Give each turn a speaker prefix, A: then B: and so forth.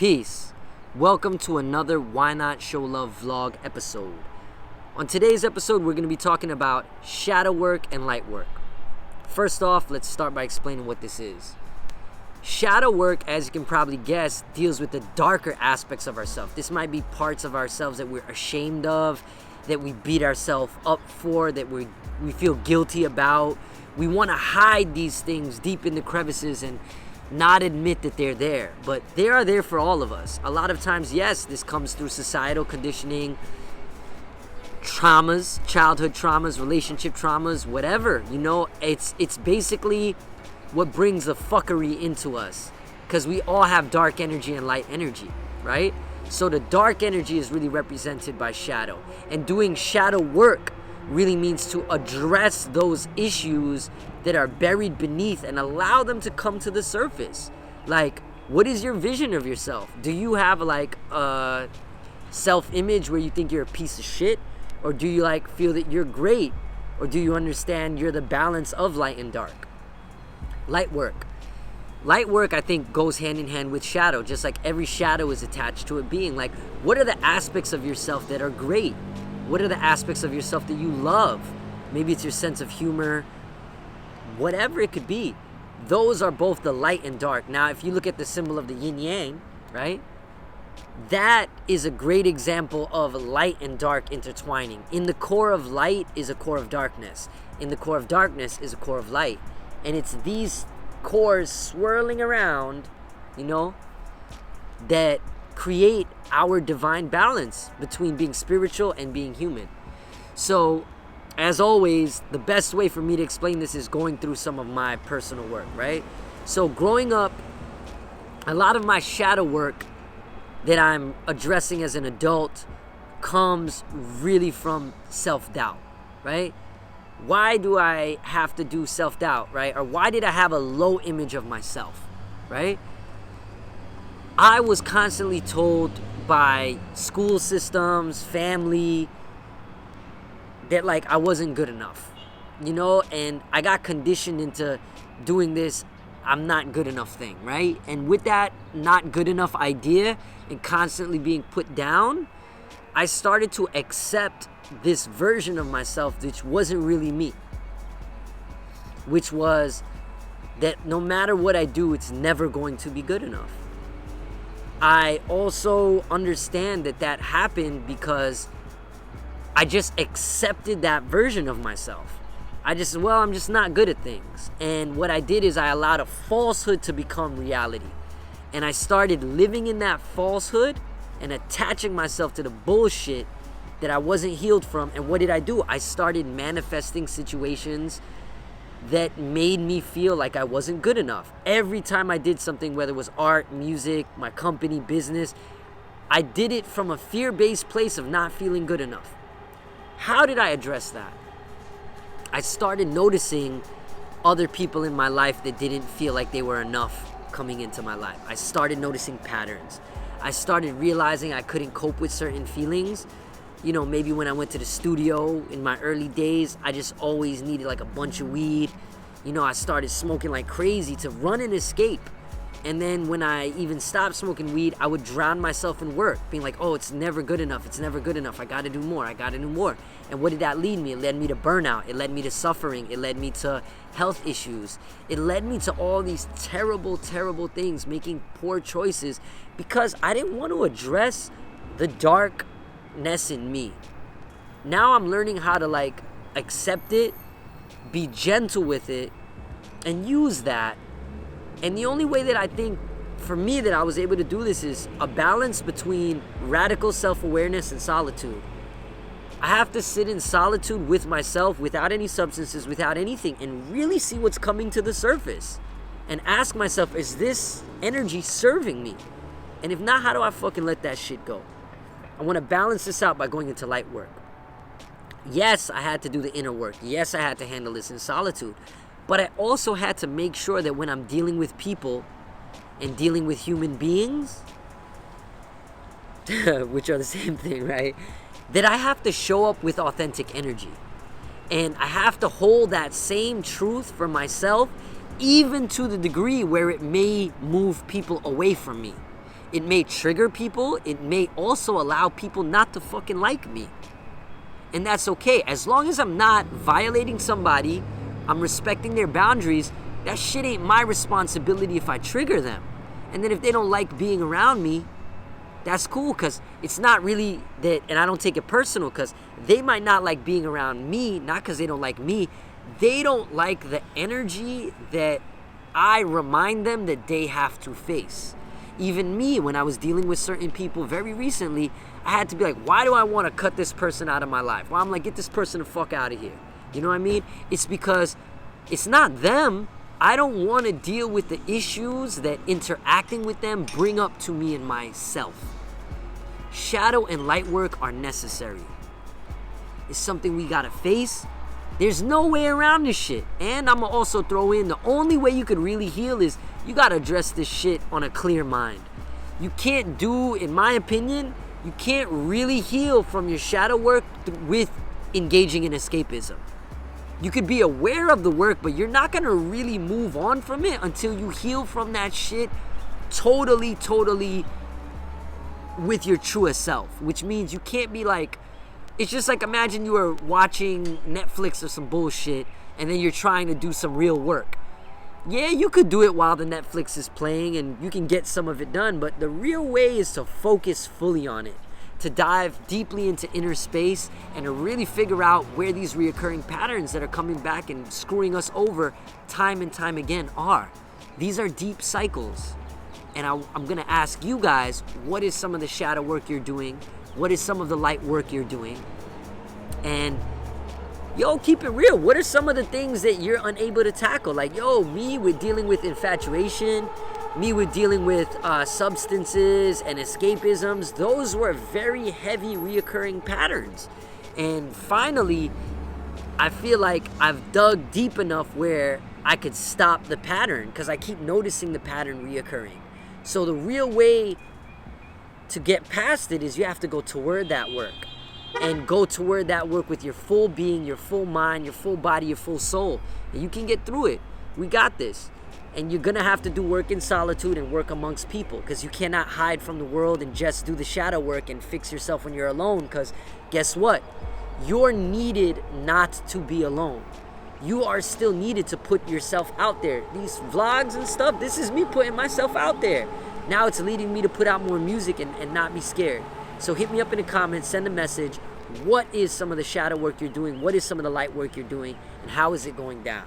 A: Peace. Welcome to another Why Not Show Love vlog episode. On today's episode, we're going to be talking about shadow work and light work. First off, let's start by explaining what this is. Shadow work, as you can probably guess, deals with the darker aspects of ourselves. This might be parts of ourselves that we're ashamed of, that we beat ourselves up for, that we feel guilty about. We want to hide these things deep in the crevices and not admit that they're there, but they are there for all of us. A lot of times, yes, this comes through societal conditioning, traumas, childhood traumas, relationship traumas, whatever. It's basically what brings the fuckery into us, because we all have dark energy and light energy, right? So the dark energy is really represented by shadow, and doing shadow work really means to address those issues that are buried beneath and allow them to come to the surface. Like, what is your vision of yourself? Do you have like a self-image where you think you're a piece of shit? Or do you feel that you're great? Or do you understand you're the balance of light and dark? Light work, I think, goes hand in hand with shadow, just like every shadow is attached to a being. Like, what are the aspects of yourself that are great? What are the aspects of yourself that you love? Maybe it's your sense of humor, whatever it could be. Those are both the light and dark. Now, if you look at the symbol of the yin yang, right? That is a great example of light and dark intertwining. In the core of light is a core of darkness. In the core of darkness is a core of light. And it's these cores swirling around, that create our divine balance between being spiritual and being human. So, as always, the best way for me to explain this is going through some of my personal work, right? So growing up, a lot of my shadow work that I'm addressing as an adult comes really from self-doubt, right? Why do I have to do self-doubt, right? Or why did I have a low image of myself, right? I was constantly told by school systems, family, that I wasn't good enough, and I got conditioned into doing this I'm not good enough thing, right? And with that not good enough idea and constantly being put down, I started to accept this version of myself which wasn't really me, which was that no matter what I do, it's never going to be good enough. I also understand that happened because I just accepted that version of myself. I'm just not good at things. And what I did is I allowed a falsehood to become reality. And I started living in that falsehood and attaching myself to the bullshit that I wasn't healed from. And what did I do? I started manifesting situations that made me feel like I wasn't good enough. Every time I did something, whether it was art, music, my company, business, I did it from a fear-based place of not feeling good enough. How did I address that? I started noticing other people in my life that didn't feel like they were enough coming into my life. I started noticing patterns. I started realizing I couldn't cope with certain feelings. Maybe when I went to the studio in my early days, I just always needed a bunch of weed. I started smoking like crazy to run and escape. And then when I even stopped smoking weed, I would drown myself in work, being like, oh, it's never good enough. It's never good enough. I got to do more. And what did that lead me? It led me to burnout. It led me to suffering. It led me to health issues. It led me to all these terrible, terrible things, making poor choices because I didn't want to address the darkness in me. Now I'm learning how to accept it, be gentle with it, and use that. And the only way that I think, for me, that I was able to do this is a balance between radical self-awareness and solitude. I have to sit in solitude with myself, without any substances, without anything, and really see what's coming to the surface. And ask myself, is this energy serving me? And if not, how do I fucking let that shit go? I want to balance this out by going into light work. Yes, I had to do the inner work. Yes, I had to handle this in solitude. But I also had to make sure that when I'm dealing with people and dealing with human beings, which are the same thing, right? That I have to show up with authentic energy. And I have to hold that same truth for myself, even to the degree where it may move people away from me. It may trigger people. It may also allow people not to fucking like me. And that's okay. As long as I'm not violating somebody, I'm respecting their boundaries, that shit ain't my responsibility if I trigger them. And then if they don't like being around me, that's cool, because it's not really that, and I don't take it personal, because they might not like being around me, not because they don't like me. They don't like the energy that I remind them that they have to face. Even me, when I was dealing with certain people very recently, I had to be like, why do I want to cut this person out of my life? Well, I'm like, get this person the fuck out of here. You know what I mean? It's because it's not them. I don't want to deal with the issues that interacting with them bring up to me and myself. Shadow and light work are necessary. It's something we gotta face. There's no way around this shit. And I'm gonna also throw in, the only way you could really heal is you gotta address this shit on a clear mind. You can't do, in my opinion, you can't really heal from your shadow work with engaging in escapism. You could be aware of the work, but you're not gonna really move on from it until you heal from that shit totally with your truest self. Which means you can't be like, it's just like, imagine you are watching Netflix or some bullshit and then you're trying to do some real work. Yeah, you could do it while the Netflix is playing and you can get some of it done, but the real way is to focus fully on it, to dive deeply into inner space and to really figure out where these reoccurring patterns that are coming back and screwing us over time and time again are. These are deep cycles. And I'm going to ask you guys, what is some of the shadow work you're doing? What is some of the light work you're doing? And yo, keep it real. What are some of the things that you're unable to tackle? Like, yo, me with dealing with infatuation, me with dealing with substances and escapisms, those were very heavy reoccurring patterns. And finally, I feel like I've dug deep enough where I could stop the pattern, because I keep noticing the pattern reoccurring. So the real way to get past it is you have to go toward that work, and go toward that work with your full being, your full mind, your full body, your full soul. And you can get through it. We got this. And you're going to have to do work in solitude and work amongst people, because you cannot hide from the world and just do the shadow work and fix yourself when you're alone, because guess what? You're needed not to be alone. You are still needed to put yourself out there. These vlogs and stuff, this is me putting myself out there. Now it's leading me to put out more music and not be scared. So hit me up in the comments, send a message. What is some of the shadow work you're doing? What is some of the light work you're doing? And how is it going down?